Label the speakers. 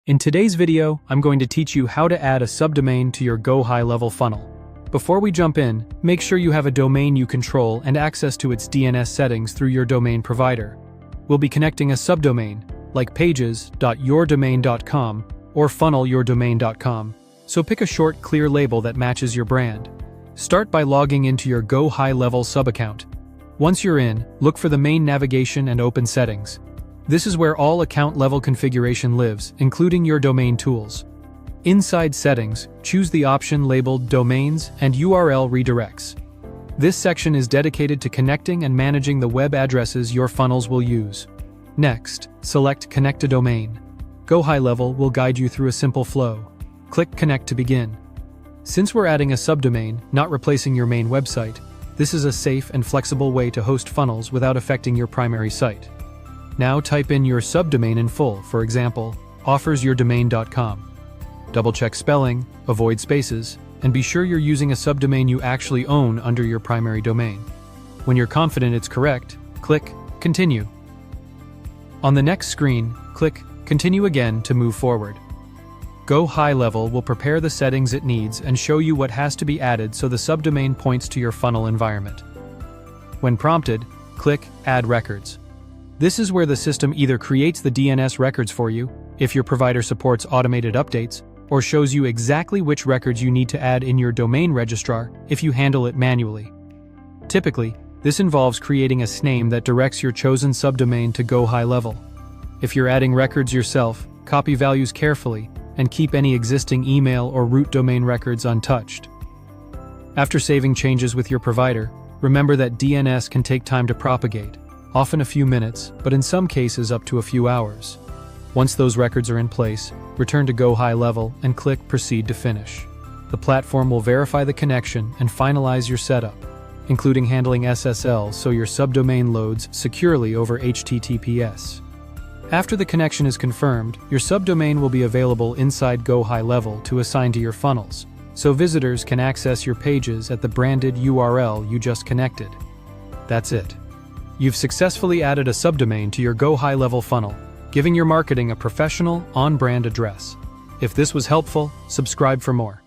Speaker 1: In today's video, I'm going to teach you how to add a subdomain to your GoHighLevel funnel. Before we jump in, make sure you have a domain you control and access to its DNS settings through your domain provider. We'll be connecting a subdomain, like pages.yourdomain.com or funnelyourdomain.com, so pick a short, clear label that matches your brand. Start by logging into your GoHighLevel subaccount. Once you're in, look for the main navigation and open settings. This is where all account-level configuration lives, including your domain tools. Inside Settings, choose the option labeled Domains and URL Redirects. This section is dedicated to connecting and managing the web addresses your funnels will use. Next, select Connect a Domain. GoHighLevel will guide you through a simple flow. Click Connect to begin. Since we're adding a subdomain, not replacing your main website, this is a safe and flexible way to host funnels without affecting your primary site. Now type in your subdomain in full, for example, offersyourdomain.com. Double-check spelling, avoid spaces, and be sure you're using a subdomain you actually own under your primary domain. When you're confident it's correct, click Continue. On the next screen, click Continue again to move forward. GoHighLevel will prepare the settings it needs and show you what has to be added so the subdomain points to your funnel environment. When prompted, click Add Records. This is where the system either creates the DNS records for you, if your provider supports automated updates, or shows you exactly which records you need to add in your domain registrar if you handle it manually. Typically, this involves creating a CNAME that directs your chosen subdomain to GoHighLevel. If you're adding records yourself, copy values carefully and keep any existing email or root domain records untouched. After saving changes with your provider, remember that DNS can take time to propagate, often a few minutes, but in some cases up to a few hours. Once those records are in place, return to GoHighLevel and click Proceed to finish. The platform will verify the connection and finalize your setup, including handling SSL so your subdomain loads securely over HTTPS. After the connection is confirmed, your subdomain will be available inside GoHighLevel to assign to your funnels, so visitors can access your pages at the branded URL you just connected. That's it. You've successfully added a subdomain to your GoHighLevel funnel, giving your marketing a professional, on-brand address. If this was helpful, subscribe for more.